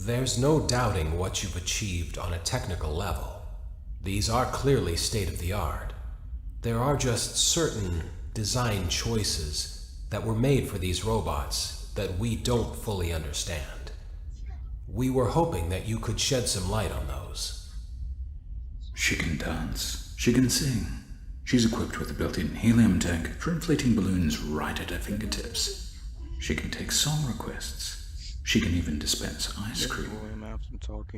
There's no doubting what you've achieved on a technical level. These are clearly state-of-the-art. There are just certain design choices that were made for these robots that we don't fully understand. We were hoping that you could shed some light on those. She can dance. She can sing. She's equipped with a built-in helium tank for inflating balloons right at her fingertips. She can take song requests. She can even dispense ice cream.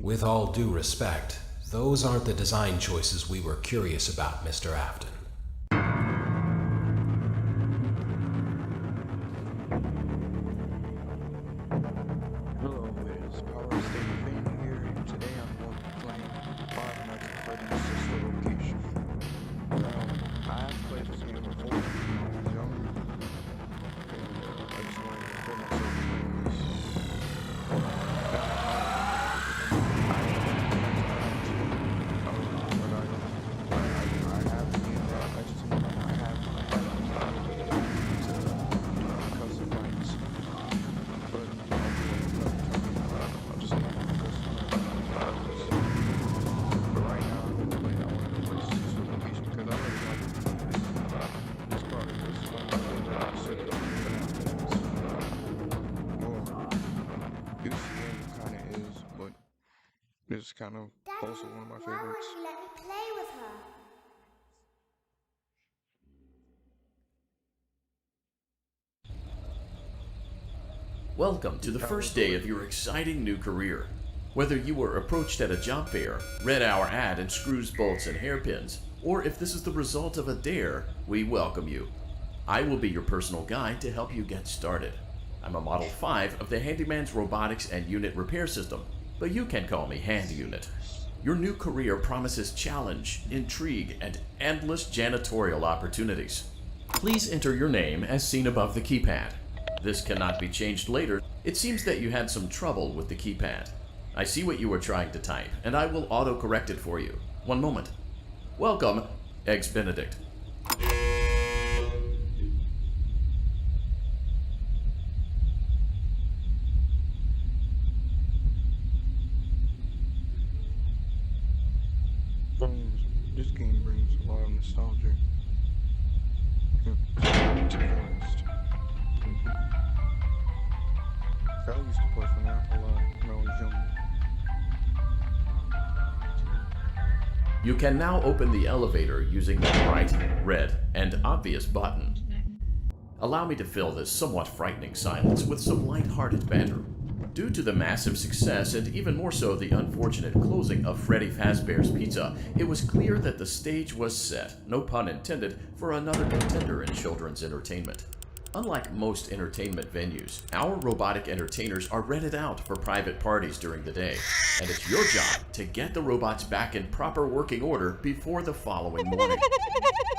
With all due respect, those aren't the design choices we were curious about, Mr. Afton. Hello, it is Power State Fan here, and today I'm going to be playing Five Nights at Freddy's Sister Location. Now, I have played this game before when I was younger, and I just wanted to put myself in this. It's kind of also one of my favorites. Why won't you let me play with her? Welcome to the first day of your exciting new career. Whether you were approached at a job fair, read our ad in screws, bolts, and hairpins, or if this is the result of a dare, we welcome you. I will be your personal guide to help you get started. I'm a Model 5 of the Handyman's Robotics and Unit Repair System, but you can call me Hand Unit. Your new career promises challenge, intrigue, and endless janitorial opportunities. Please enter your name as seen above the keypad. This cannot be changed later. It seems that you had some trouble with the keypad. I see what you were trying to type, and I will auto-correct it for you. One moment. Welcome, Eggs Benedict. This game brings a lot of nostalgia. To be honest. I used to play fnaf a lot when I was younger. You can now open the elevator using the bright, red, and obvious button. Allow me to fill this somewhat frightening silence with some light-hearted banter. Due to the massive success, and even more so the unfortunate closing of Freddy Fazbear's Pizza, it was clear that the stage was set, no pun intended, for another contender in children's entertainment. Unlike most entertainment venues, our robotic entertainers are rented out for private parties during the day, and it's your job to get the robots back in proper working order before the following morning.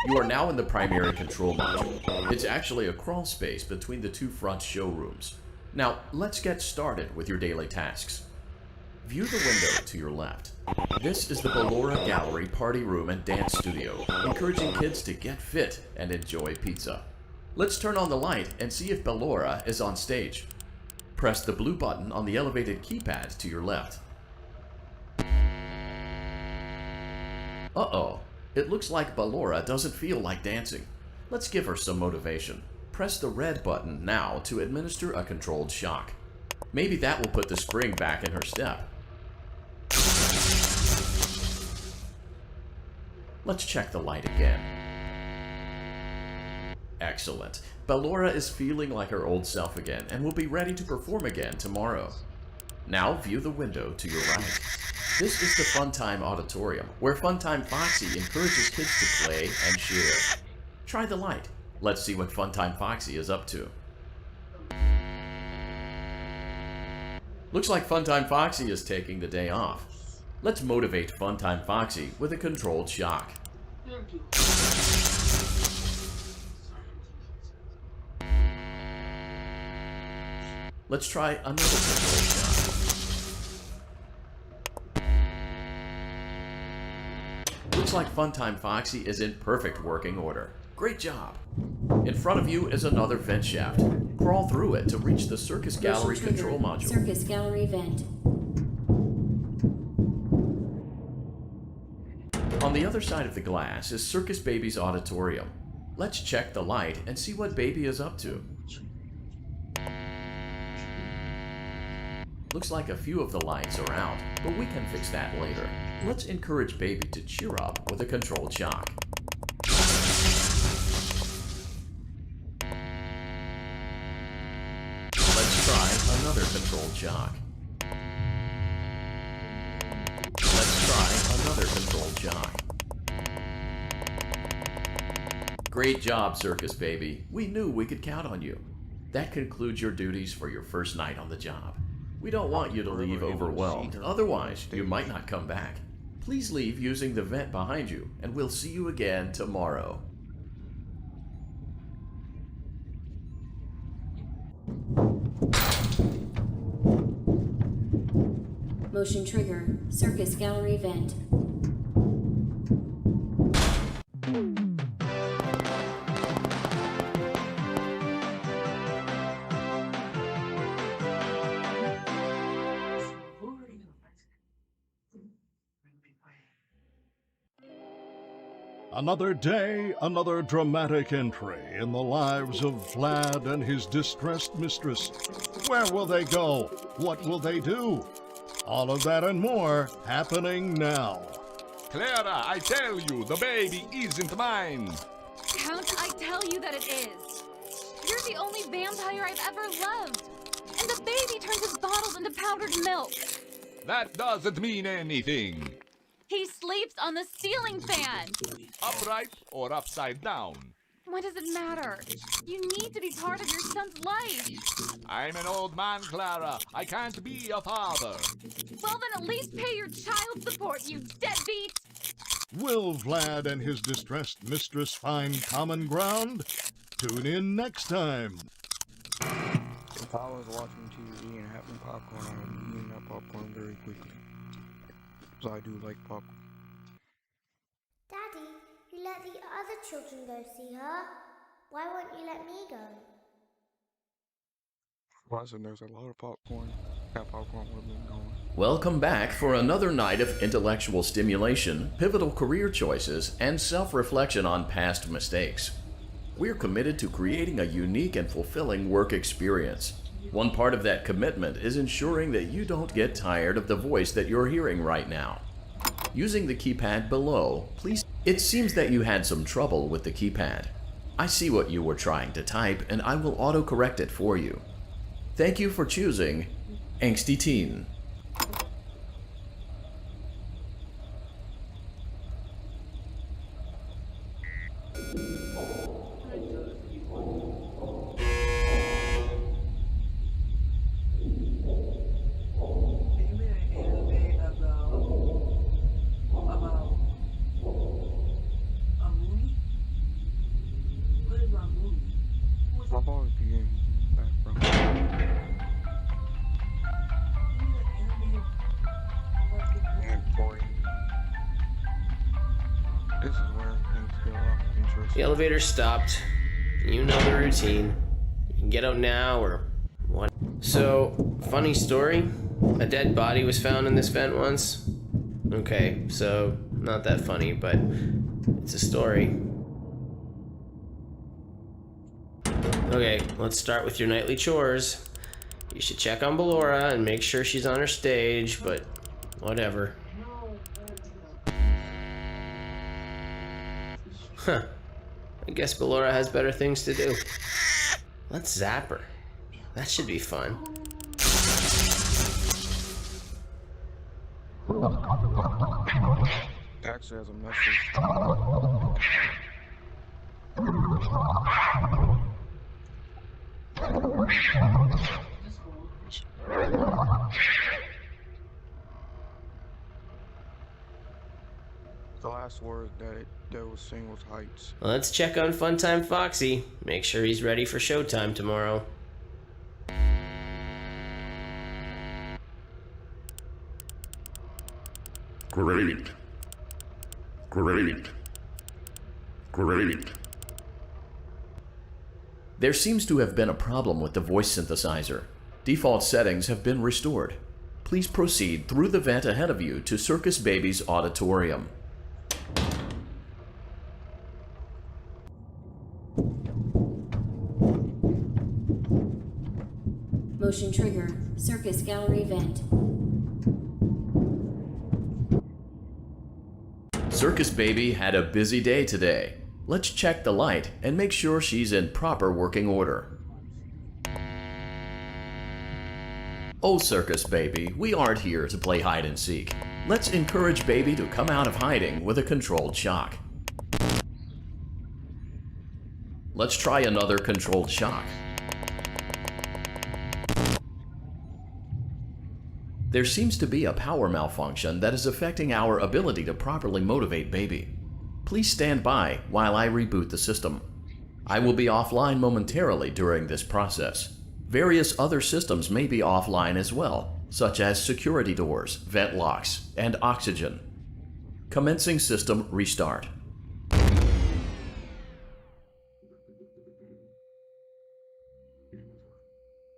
You are now in the primary control module. It's actually a crawl space between the two front showrooms. Now, let's get started with your daily tasks. View the window to your left. This is the Ballora Gallery Party Room and Dance Studio, encouraging kids to get fit and enjoy pizza. Let's turn on the light and see if Ballora is on stage. Press the blue button on the elevated keypad to your left. Uh-oh, it looks like Ballora doesn't feel like dancing. Let's give her some motivation. Press the red button now to administer a controlled shock. Maybe that will put the spring back in her step. Let's check the light again. Excellent. Ballora is feeling like her old self again and will be ready to perform again tomorrow. Now view the window to your right. This is the Funtime Auditorium, where Funtime Foxy encourages kids to play and share. Try the light. Let's see what Funtime Foxy is up to. Looks like Funtime Foxy is taking the day off. Let's motivate Funtime Foxy with a controlled shock. Let's try another controlled shock. Looks like Funtime Foxy is in perfect working order. Great job! In front of you is another vent shaft. Crawl through it to reach the Circus Gallery control module. Circus Gallery vent. On the other side of the glass is Circus Baby's auditorium. Let's check the light and see what Baby is up to. Looks like a few of the lights are out, but we can fix that later. Let's encourage Baby to cheer up with a controlled shock. Let's try another controlled shock. Let's try another controlled shock. Great job, Circus Baby. We knew we could count on you. That concludes your duties for your first night on the job. We don't want you to leave overwhelmed, otherwise you might not come back. Please leave using the vent behind you, and we'll see you again tomorrow. Motion trigger. Circus gallery vent. Another day, another dramatic entry in the lives of Vlad and his distressed mistress. Where will they go? What will they do? All of that and more happening now. Clara, I tell you, the baby isn't mine. Count, I tell you that it is. You're the only vampire I've ever loved. And the baby turns his bottles into powdered milk. That doesn't mean anything. He sleeps on the ceiling fan. Upright or upside down? What does it matter? You need to be part of your son's life. I'm an old man, Clara. I can't be a father. Well, then at least pay your child support, you deadbeat. Will Vlad and his distressed mistress find common ground? Tune in next time. If I was watching TV and having popcorn, I would be eating that popcorn very quickly. So I do like popcorn. Daddy, you let the other children go see her. Why won't you let me go? Well, I said there's a lot of popcorn. That popcorn would have been going. Welcome back for another night of intellectual stimulation, pivotal career choices, and self-reflection on past mistakes. We're committed to creating a unique and fulfilling work experience. One part of that commitment is ensuring that you don't get tired of the voice that you're hearing right now. Using the keypad below, please. It seems that you had some trouble with the keypad. I see what you were trying to type, and I will autocorrect it for you. Thank you for choosing Angsty Teen. I'll always be in the background. And boy, this is where things get a lot interesting. The elevator stopped. You know the routine. You can get out now or what. So, funny story. A dead body was found in this vent once. Okay, so not that funny, but it's a story. Okay, let's start with your nightly chores. You should check on Ballora and make sure she's on her stage, but whatever. Huh. I guess Ballora has better things to do. Let's zap her. That should be fun. Actually has a message. The last word that was seen was heights. Well, let's check on Funtime Foxy. Make sure he's ready for showtime tomorrow. Great. Great. Great. There seems to have been a problem with the voice synthesizer. Default settings have been restored. Please proceed through the vent ahead of you to Circus Baby's auditorium. Motion trigger. Circus gallery vent. Circus Baby had a busy day today. Let's check the light and make sure she's in proper working order. Oh, Circus Baby, we aren't here to play hide and seek. Let's encourage Baby to come out of hiding with a controlled shock. Let's try another controlled shock. There seems to be a power malfunction that is affecting our ability to properly motivate Baby. Please stand by while I reboot the system. I will be offline momentarily during this process. Various other systems may be offline as well, such as security doors, vent locks, and oxygen. Commencing system restart.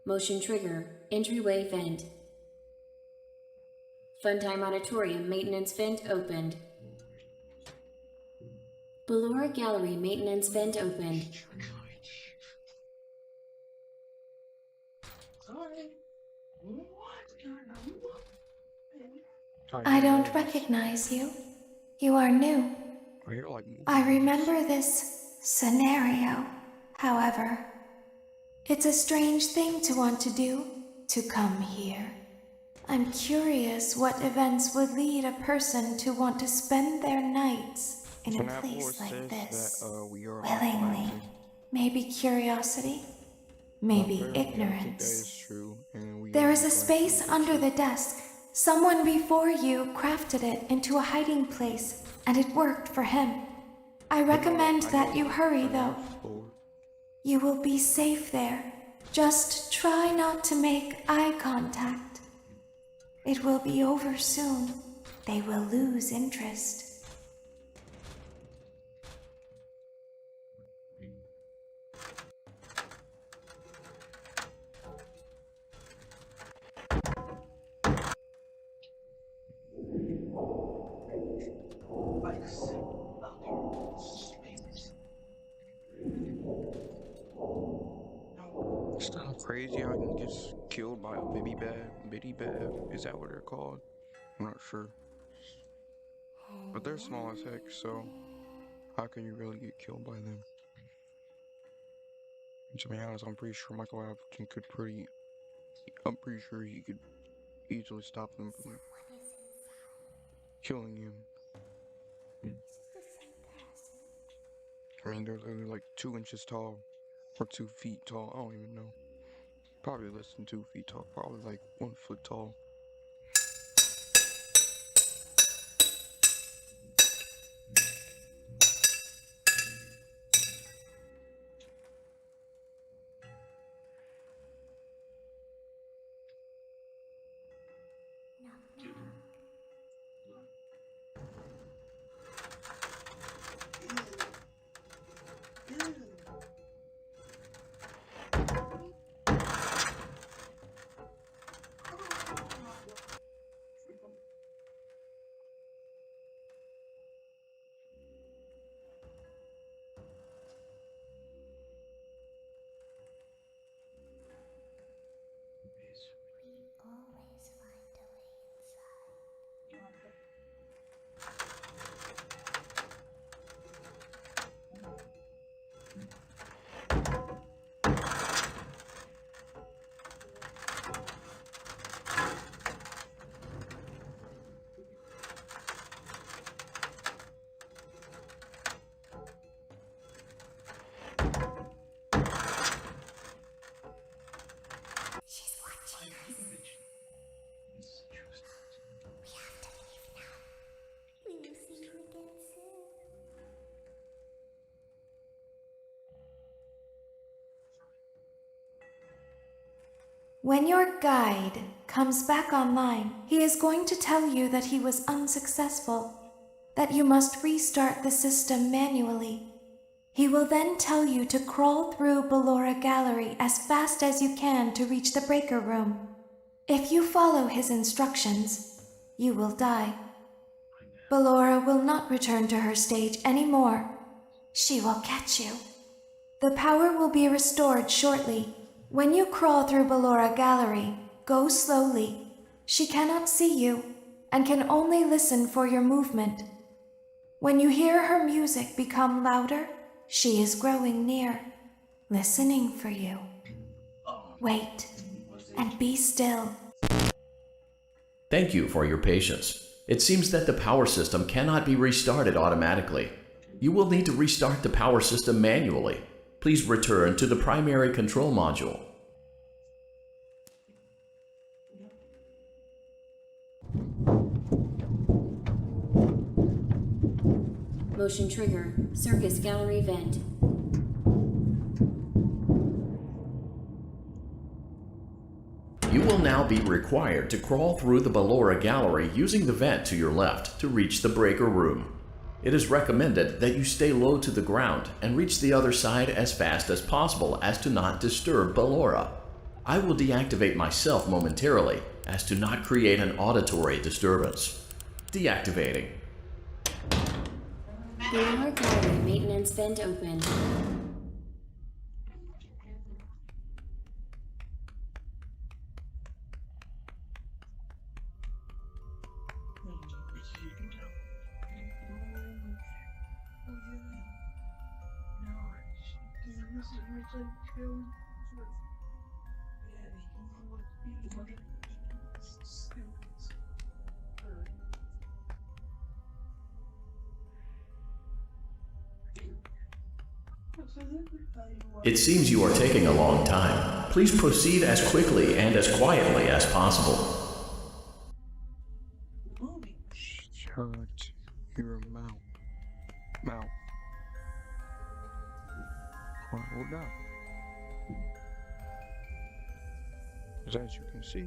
Motion trigger. Entryway vent. Funtime Auditorium maintenance vent opened. Ballora Gallery maintenance vent opened. I don't recognize you. You are new. I remember this scenario, however. It's a strange thing to want to do, to come here. I'm curious what events would lead a person to want to spend their nights in a place like this, willingly. Maybe curiosity, maybe ignorance. There is a space under the desk. Someone before you crafted it into a hiding place, and it worked for him. I recommend that you hurry, though. You will be safe there. Just try not to make eye contact. It will be over soon. They will lose interest. It's not crazy how I can get killed by a bitty bab. Is that what they're called? I'm not sure. But they're small as heck, so how can you really get killed by them? And to be honest, I'm pretty sure Michael Appleton could I'm pretty sure he could easily stop them from killing him. I mean, they're literally like 2 inches tall, or 2 feet tall, I don't even know. Probably less than 2 feet tall, probably like 1 foot tall. When your guide comes back online, he is going to tell you that he was unsuccessful, that you must restart the system manually. He will then tell you to crawl through Ballora Gallery as fast as you can to reach the breaker room. If you follow his instructions, you will die. Ballora will not return to her stage anymore. She will catch you. The power will be restored shortly. When you crawl through Ballora Gallery, go slowly. She cannot see you and can only listen for your movement. When you hear her music become louder, she is growing near, listening for you. Wait and be still. Thank you for your patience. It seems that the power system cannot be restarted automatically. You will need to restart the power system manually. Please return to the primary control module. Motion trigger. Circus gallery vent. You will now be required to crawl through the Ballora Gallery using the vent to your left to reach the breaker room. It is recommended that you stay low to the ground and reach the other side as fast as possible as to not disturb Ballora. I will deactivate myself momentarily as to not create an auditory disturbance. Deactivating. Ballora gallery maintenance vent open. It seems you are taking a long time. Please proceed as quickly and as quietly as possible. Shut your mouth. Mouth. Hold up. As you can see,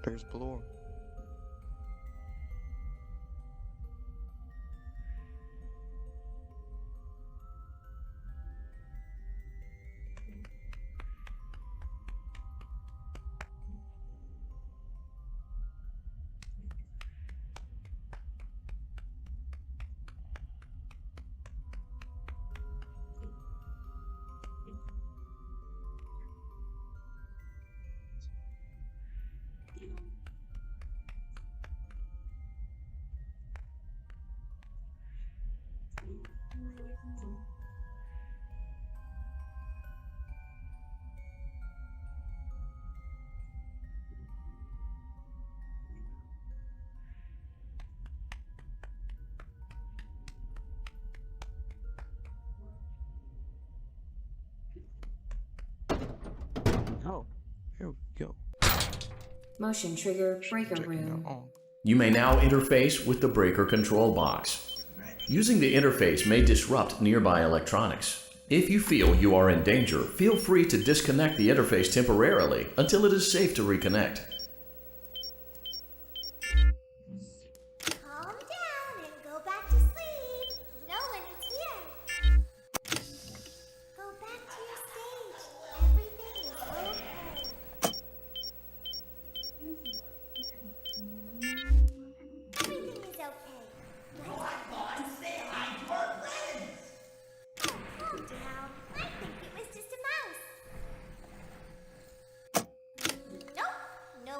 there's Ballora. Oh, here we go. Motion trigger breaker room. You may now interface with the breaker control box. Using the interface may disrupt nearby electronics. If you feel you are in danger, feel free to disconnect the interface temporarily until it is safe to reconnect. Calm down and go back to sleep. No one is here. Go back to your stage. Everything is okay. Everything is okay. Come on, say hi to our friends. Calm down. I think it was just a mouse. Nope. No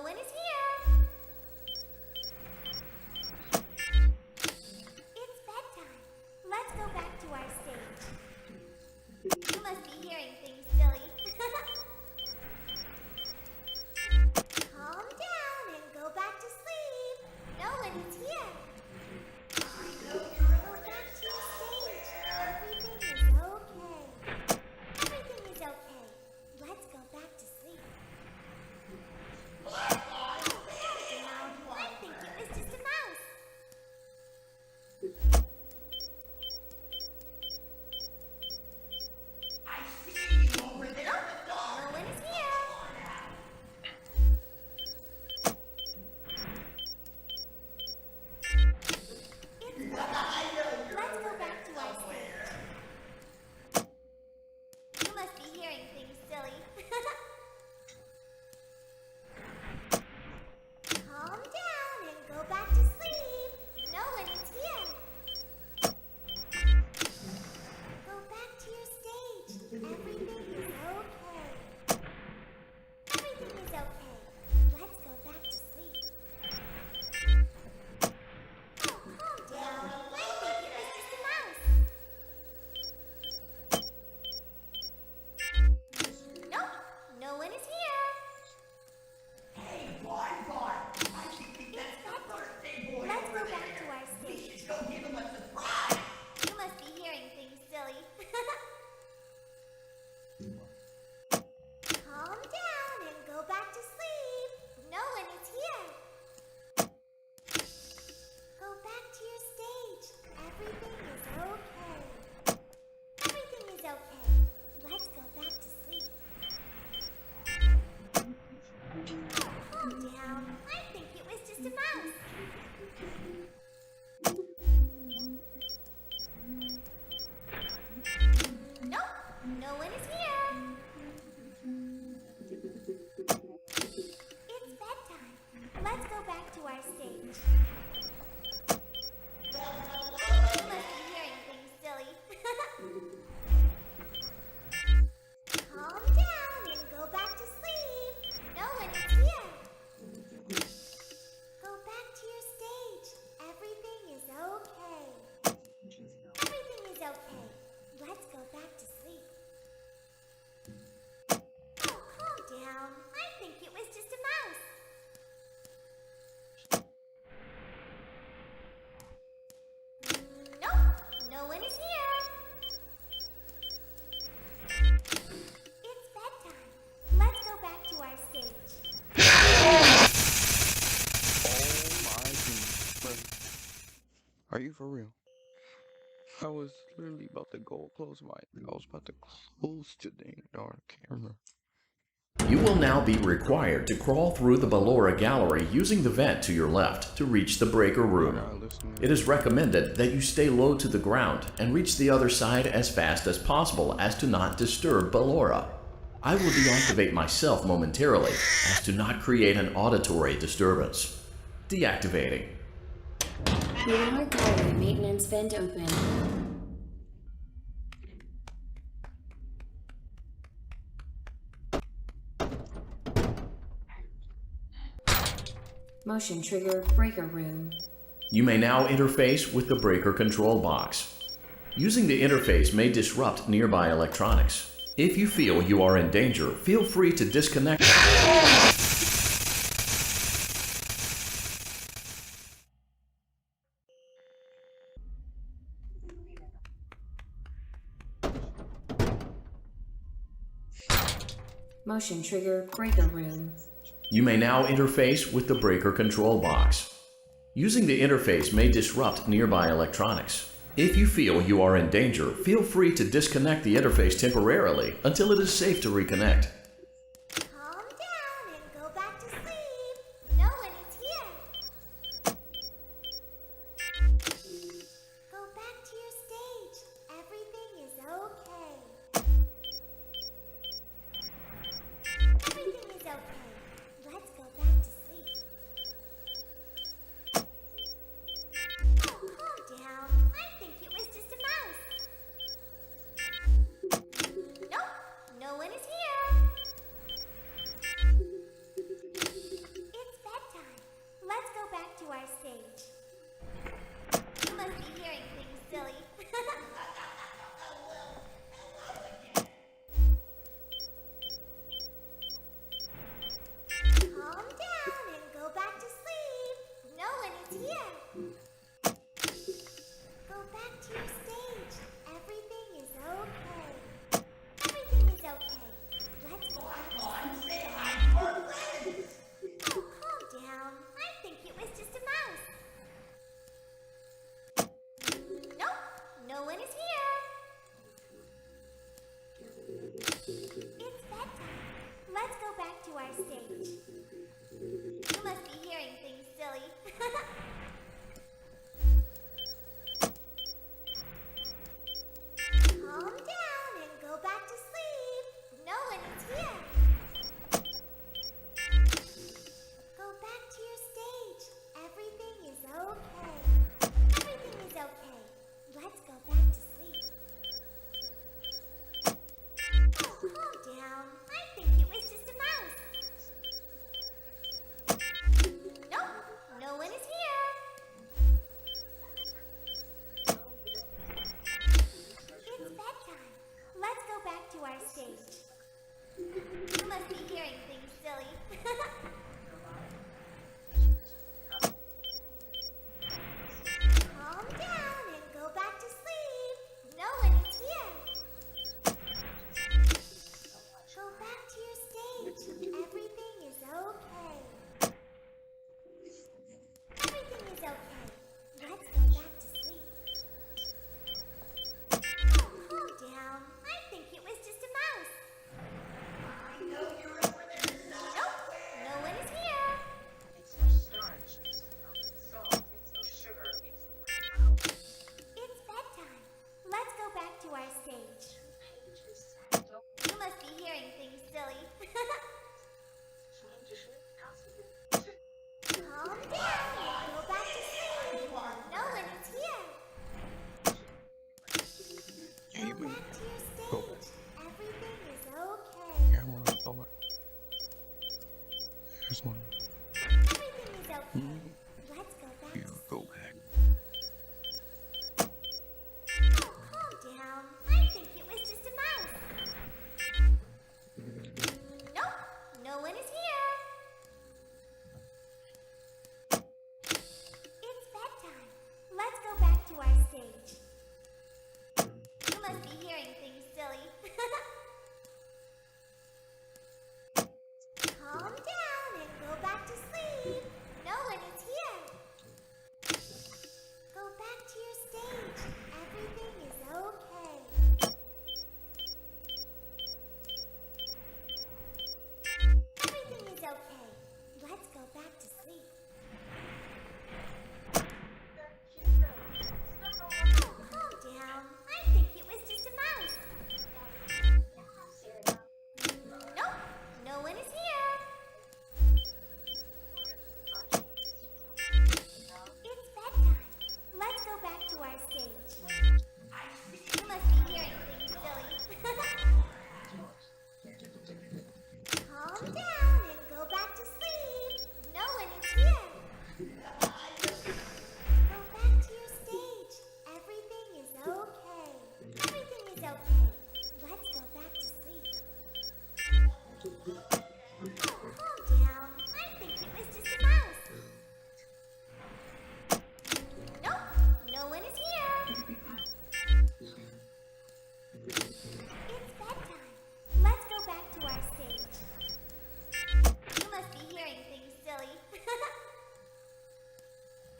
Are you for real? I was literally about to go close my. I was about to close the dang darn camera. You will now be required to crawl through the Ballora gallery using the vent to your left to reach the breaker room. It is recommended that you stay low to the ground and reach the other side as fast as possible as to not disturb Ballora. I will deactivate myself momentarily as to not create an auditory disturbance. Deactivating. Ballora gallery maintenance vent open. Motion trigger breaker room. You may now interface with the breaker control box. Using the interface may disrupt nearby electronics. If you feel you are in danger, feel free to disconnect. Motion trigger breaker room. You may now interface with the breaker control box. Using the interface may disrupt nearby electronics. If you feel you are in danger, feel free to disconnect the interface temporarily until it is safe to reconnect. Calm down and go back to sleep. No one is here. Go back to your stage. Everything is okay. Everything is okay. Let's go back to sleep. Oh, calm down. I think it was just a mouse. Nope, no one is here. It's bedtime. Let's go back to our stage. You must be hearing things, silly. Calm down and go back to sleep. No one is here. Go back to your stage. Everything is okay. Everything is okay. Let's go back to sleep. Oh, calm down. I think it was just a mouse. Nope, no one is here. It's bedtime. Let's go back to our stage. You must be hearing things, silly. Calm down and go back to sleep. No one is here. Go back to your stage. Everything is okay. Everything is okay. Let's go back to sleep. Oh, calm down. I think it was just a mouse. Nope, no one is here. It's bedtime. Let's go back to our stage. You must be hearing things, silly. Calm down and go back to sleep. No one is here. Go back to your stage. Everything is okay. Everything is okay. Let's go back to sleep. Oh, calm down. I think it was just a mouse. Nope, no one is here. It's bedtime. Let's go back to our stage. You must be hearing things, silly. Calm down and go back to sleep. No one is here. Go back to your stage. Everything is okay. Yeah, I want to throw it. There's one. Everything is okay. Let's go back You to go sleep. back. Oh, calm down. I think it was just a mouse. Nope, no one is here. It's bedtime. Let's go back to our stage. You must be hearing things, silly. Calm down and go back to sleep. No one is here. Go back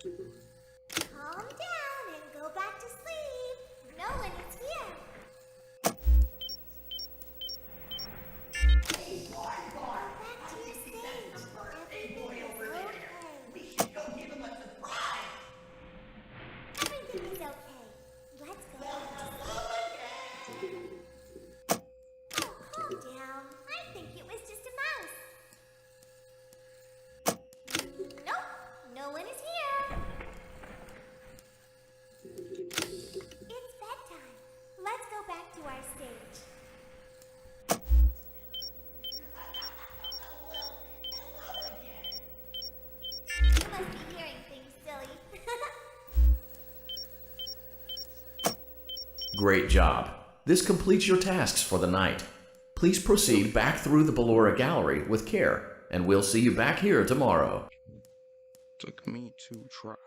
Calm down and go back to sleep. Nolan is here. Go back to your stage. Everything is okay. We should go give him a surprise. Everything is okay. Let's go back to sleep. Oh, calm down. I think it was just a mouse. Nope, Nolan is here. It's bedtime. Let's go back to our stage. You must be hearing things, silly. Great job. This completes your tasks for the night. Please proceed back through the Ballora Gallery with care, and we'll see you back here tomorrow. Took me 2 tries.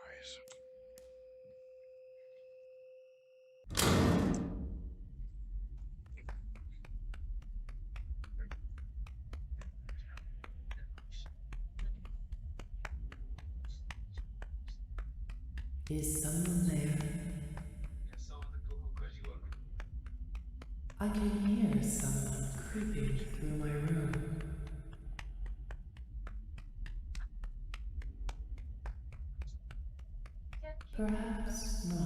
Is someone there? I can hear someone creeping through my room. Perhaps not.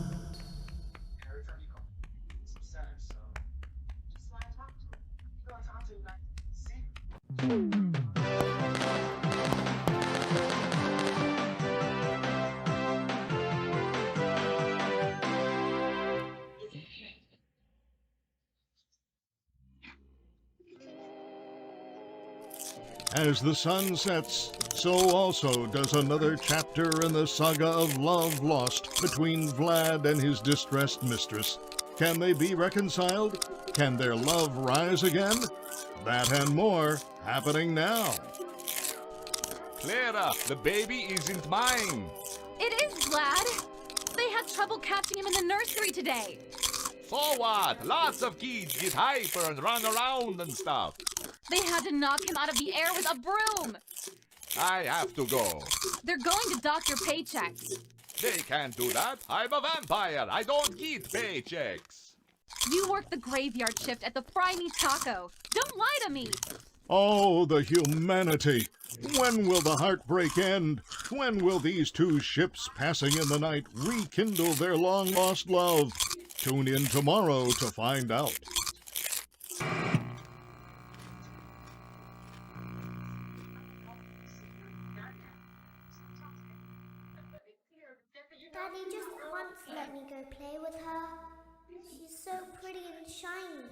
As the sun sets, so also does another chapter in the saga of love lost between Vlad and his distressed mistress. Can they be reconciled? Can their love rise again? That and more happening now. Clara, the baby isn't mine. It is, Vlad. They had trouble catching him in the nursery today. So what? Lots of kids get hyper and run around and stuff. They had to knock him out of the air with a broom. I have to go. They're going to dock your paychecks. They can't do that. I'm a vampire. I don't get paychecks. You work the graveyard shift at the Fry Me Taco. Don't lie to me. Oh, the humanity! When will the heartbreak end? When will these two ships passing in the night rekindle their long-lost love? Tune in tomorrow to find out. Daddy just once let me go play with her. She's so pretty and shiny.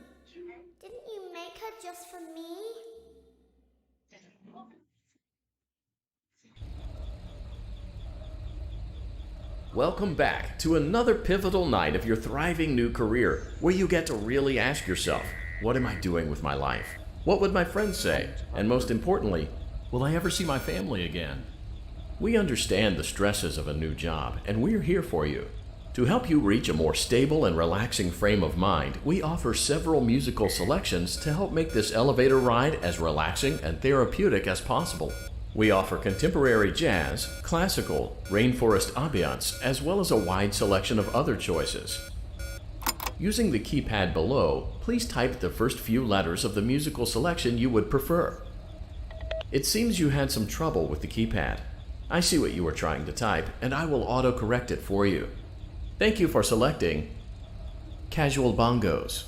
Didn't you make her just for me? Welcome back to another pivotal night of your thriving new career, where you get to really ask yourself, what am I doing with my life? What would my friends say? And most importantly, will I ever see my family again? We understand the stresses of a new job, and we're here for you. To help you reach a more stable and relaxing frame of mind, we offer several musical selections to help make this elevator ride as relaxing and therapeutic as possible. We offer contemporary jazz, classical, rainforest ambiance, as well as a wide selection of other choices. Using the keypad below, please type the first few letters of the musical selection you would prefer. It seems you had some trouble with the keypad. I see what you were trying to type, and I will auto-correct it for you. Thank you for selecting Casual Bongos.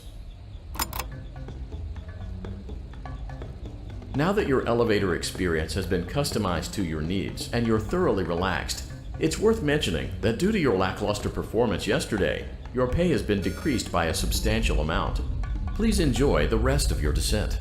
Now that your elevator experience has been customized to your needs and you're thoroughly relaxed, it's worth mentioning that due to your lackluster performance yesterday, your pay has been decreased by a substantial amount. Please enjoy the rest of your descent.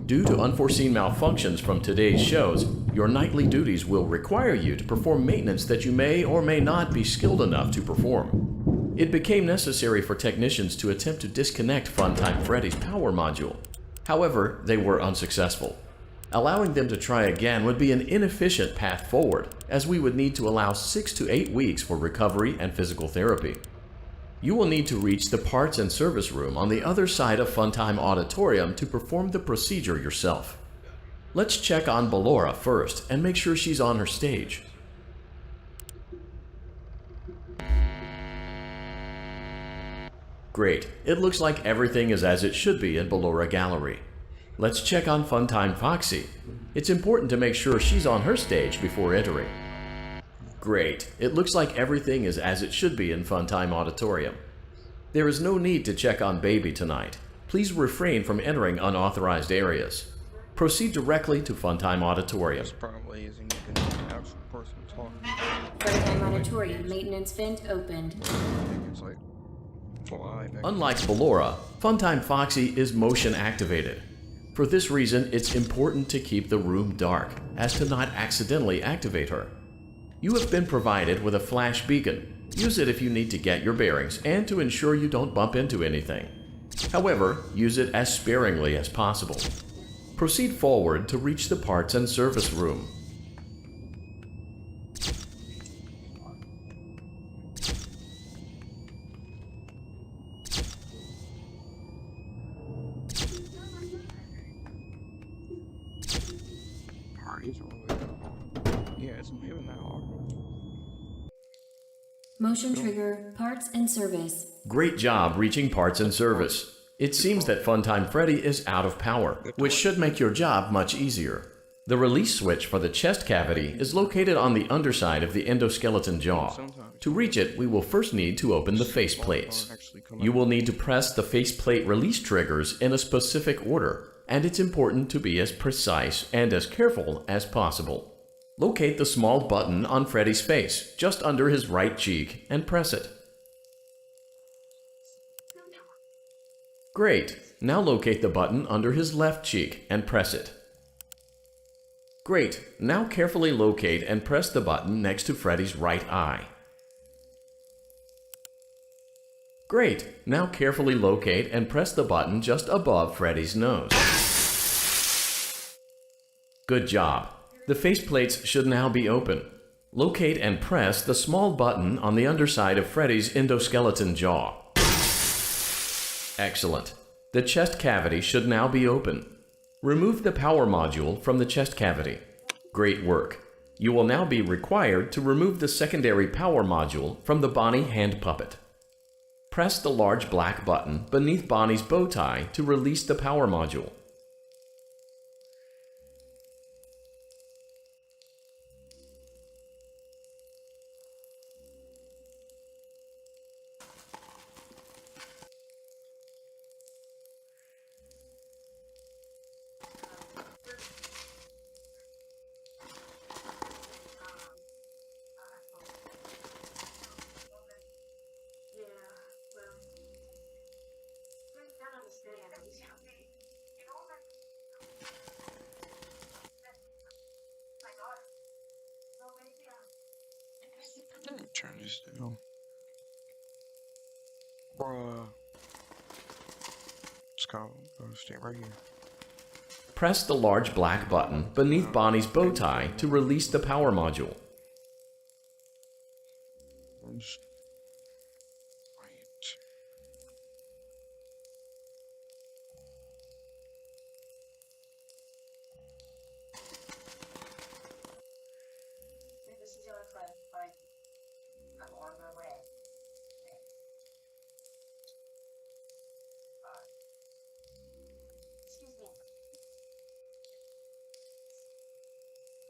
Due to unforeseen malfunctions from today's shows, your nightly duties will require you to perform maintenance that you may or may not be skilled enough to perform. It became necessary for technicians to attempt to disconnect Funtime Freddy's power module. However, they were unsuccessful. Allowing them to try again would be an inefficient path forward, as we would need to allow 6 to 8 weeks for recovery and physical therapy. You will need to reach the parts and service room on the other side of Funtime Auditorium to perform the procedure yourself. Let's check on Ballora first and make sure she's on her stage. Great, it looks like everything is as it should be in Ballora Gallery. Let's check on Funtime Foxy. It's important to make sure she's on her stage before entering. Great, it looks like everything is as it should be in Funtime Auditorium. There is no need to check on Baby tonight. Please refrain from entering unauthorized areas. Proceed directly to Funtime Auditorium. Probably isn't even an actual person talking. Funtime Auditorium maintenance vent opened. It's like fly. Unlike Ballora, Funtime Foxy is motion activated. For this reason, it's important to keep the room dark, as to not accidentally activate her. You have been provided with a flash beacon. Use it if you need to get your bearings and to ensure you don't bump into anything. However, use it as sparingly as possible. Proceed forward to reach the parts and service room. Yeah, it's not even that hard. Motion trigger, parts and service. Great job reaching parts and service. It seems that Funtime Freddy is out of power, which should make your job much easier. The release switch for the chest cavity is located on the underside of the endoskeleton jaw. To reach it, we will first need to open the face plates. You will need to press the faceplate release triggers in a specific order, and it's important to be as precise and as careful as possible. Locate the small button on Freddy's face, just under his right cheek, and press it. Great! Now locate the button under his left cheek and press it. Great! Now carefully locate and press the button next to Freddy's right eye. Great! Now carefully locate and press the button just above Freddy's nose. Good job! The faceplates should now be open. Locate and press the small button on the underside of Freddy's endoskeleton jaw. Excellent. The chest cavity should now be open. Remove the power module from the chest cavity. Great work. You will now be required to remove the secondary power module from the Bonnie hand puppet. Press the large black button beneath Bonnie's bow tie to release the power module. Turn this down. Bruh. Let's go stay right here. Press the large black button beneath Bonnie's bow tie to release the power module.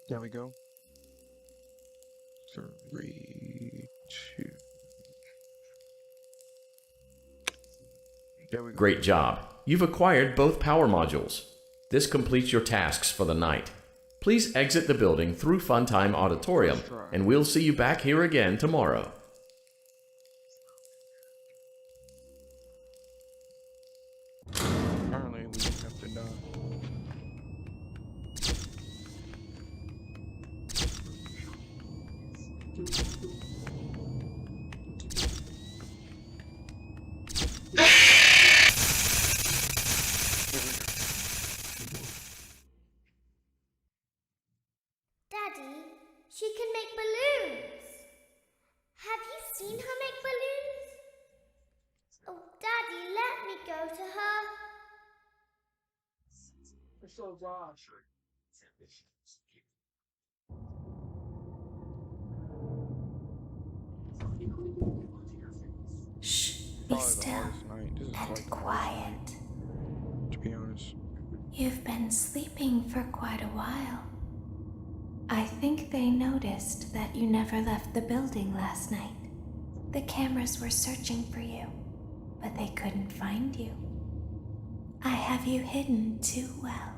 There we go. 3, 2. There we go. Great job. You've acquired both power modules. This completes your tasks for the night. Please exit the building through Funtime Auditorium, and we'll see you back here again tomorrow. Apparently we have to die. Shh, be Probably the still hardest night. This is and like the hardest quiet. night, to be honest. You've been sleeping for quite a while. I think they noticed that you never left the building last night. The cameras were searching for you, but they couldn't find you. I have you hidden too well.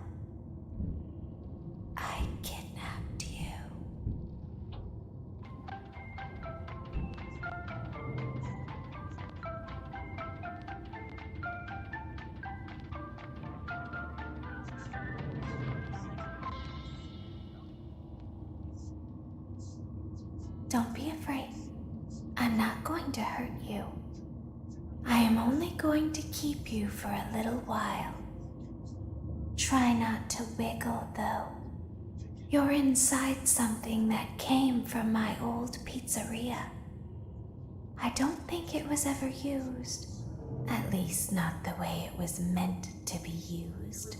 I kidnapped you. Don't be afraid. I'm not going to hurt you. I am only going to keep you for a little while. Try not to wiggle, though. You're inside something that came from my old pizzeria. I don't think it was ever used. At least not the way it was meant to be used.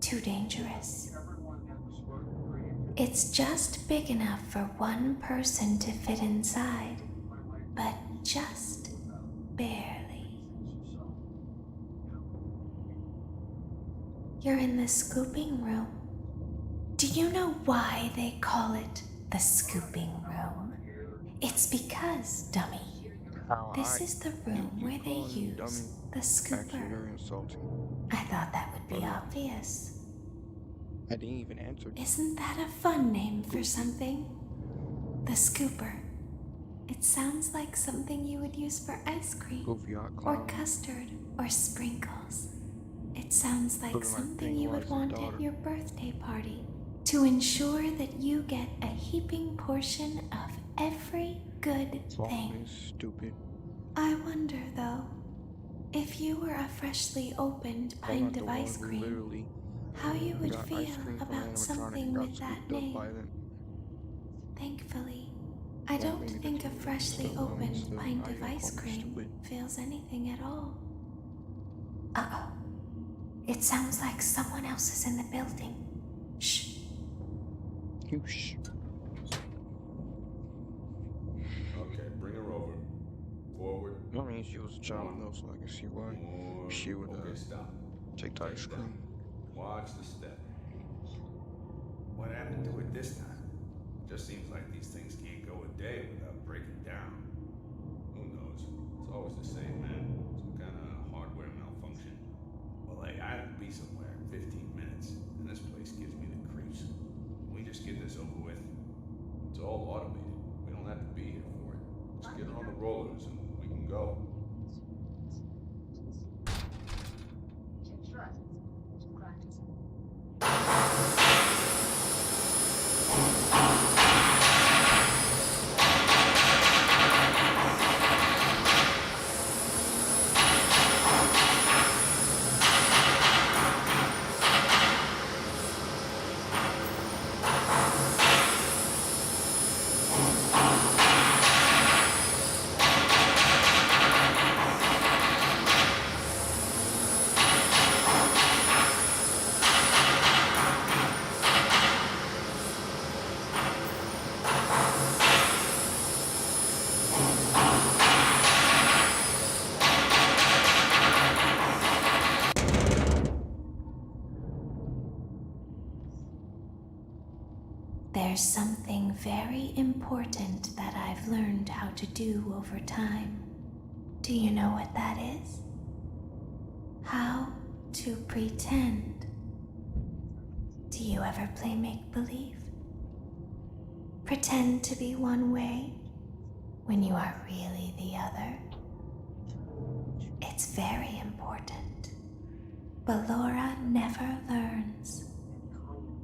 Too dangerous. It's just big enough for one person to fit inside, but just barely. You're in the scooping room. Do you know why they call it the scooping room? It's because, dummy, this is the room where they use the Actually, scooper. very insulting. I thought that would be obvious. I didn't even answer. Isn't that a fun name for something? The scooper. It sounds like something you would use for ice cream, Goofy hot or clown. custard, or sprinkles. It sounds like Looking like something you would Pennywise' want daughter. at your birthday party to ensure that you get a heaping portion of every good Song thing. is stupid. I wonder, though, if you were a freshly opened I'm pint not the of one ice who cream, literally how you would got feel ice cream from about animatronic something and got with that scooped up name. by them. Thankfully, I Well, don't maybe the think a two freshly still don't, opened so pint I of can ice call me cream stupid. feels anything at all. Uh-oh. It sounds like someone else is in the building. Shh. You shh. Okay, bring her over. Forward. I mean, she was a child though, so I can see why she would Okay, stop. take the ice cream. Watch the step. What happened to it this time? Just seems like these things can't go a day without breaking down. Who knows? It's always the same, man. Some kind of hardware malfunction. Well, hey, I have to be somewhere in 15 minutes, and this place gives me the creeps. Can we just get this over with? It's all automated. We don't have to be here for it. Just get on the rollers and we can go. There's something very important that I've learned how to do over time. Do you know what that is? How to pretend. Do you ever play make-believe? Pretend to be one way when you are really the other. It's very important. But Laura never learns.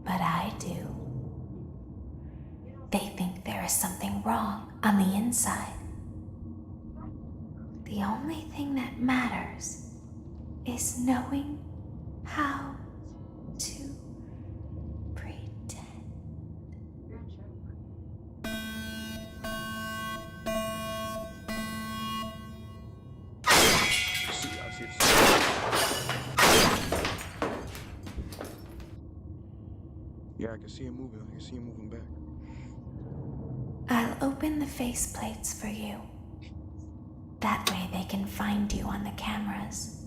But I do. They think there is something wrong on the inside. The only thing that matters is knowing how to pretend. See, I see it. I can see him moving. I can see him moving back. I'll open the faceplates for you. That way they can find you on the cameras.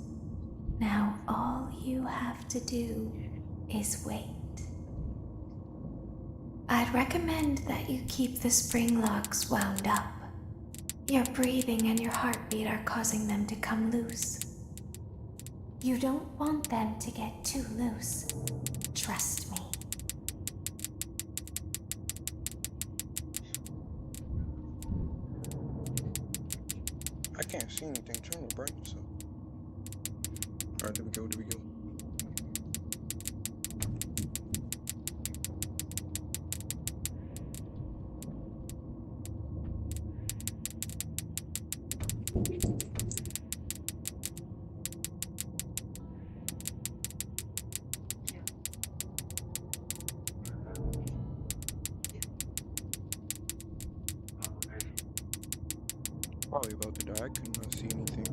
Now all you have to do is wait. I'd recommend that you keep the spring locks wound up. Your breathing and your heartbeat are causing them to come loose. You don't want them to get too loose. Trust me. I can't see anything. Turn the brightness up. Alright, there we go, there we go. Probably about to die. I could not see anything.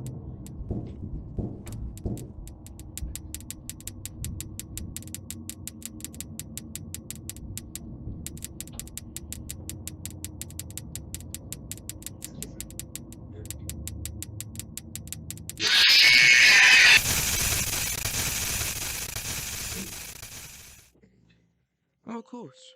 Oh, of course.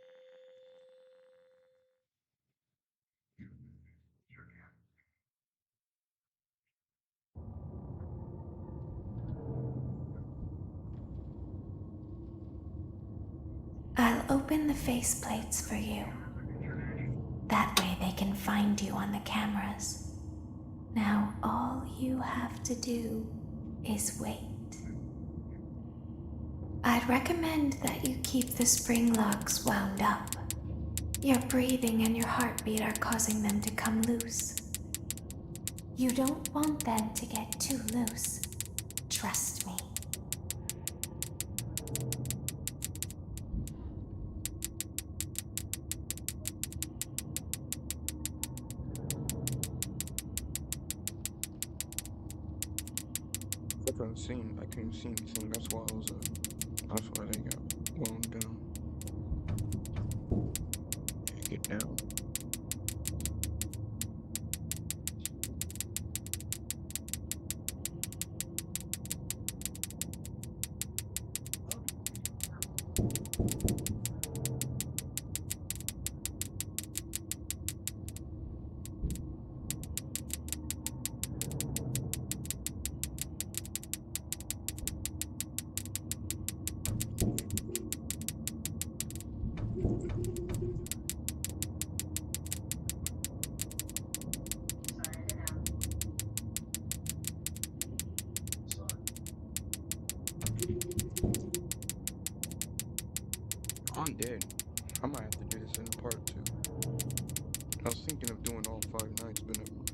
I'll open the faceplates for you. That way they can find you on the cameras. Now all you have to do is wait. I'd recommend that you keep the spring locks wound up. Your breathing and your heartbeat are causing them to come loose. You don't want them to get too loose. Trust me. I couldn't see anything. That's why that's why they got wound down. Get down. I'm dead. I might have to do this in a part 2. I was thinking of doing all 5 nights, but never mind.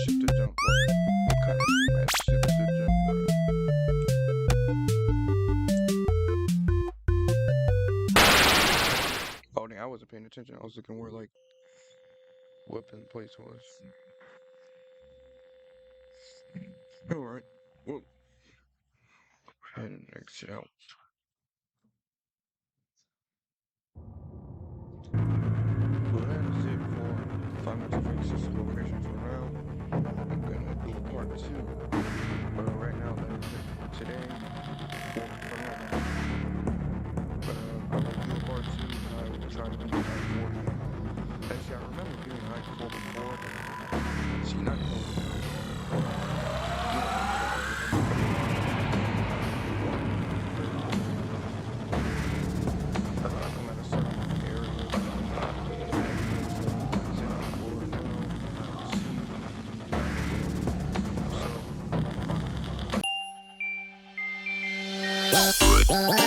Shift to jump. What kind of smash shift to jump? Oh, dang, I wasn't paying attention. I was looking where, like, weapon place was. Alright, well, and exit out. Well, that is it for 5 minutes of access locations around. I'm gonna do a part 2. But right now, that is it for today. For now. But I will do a part 2 and I will try to do night 4. Actually, I remember doing night 4 before. See, night 4 was Bye.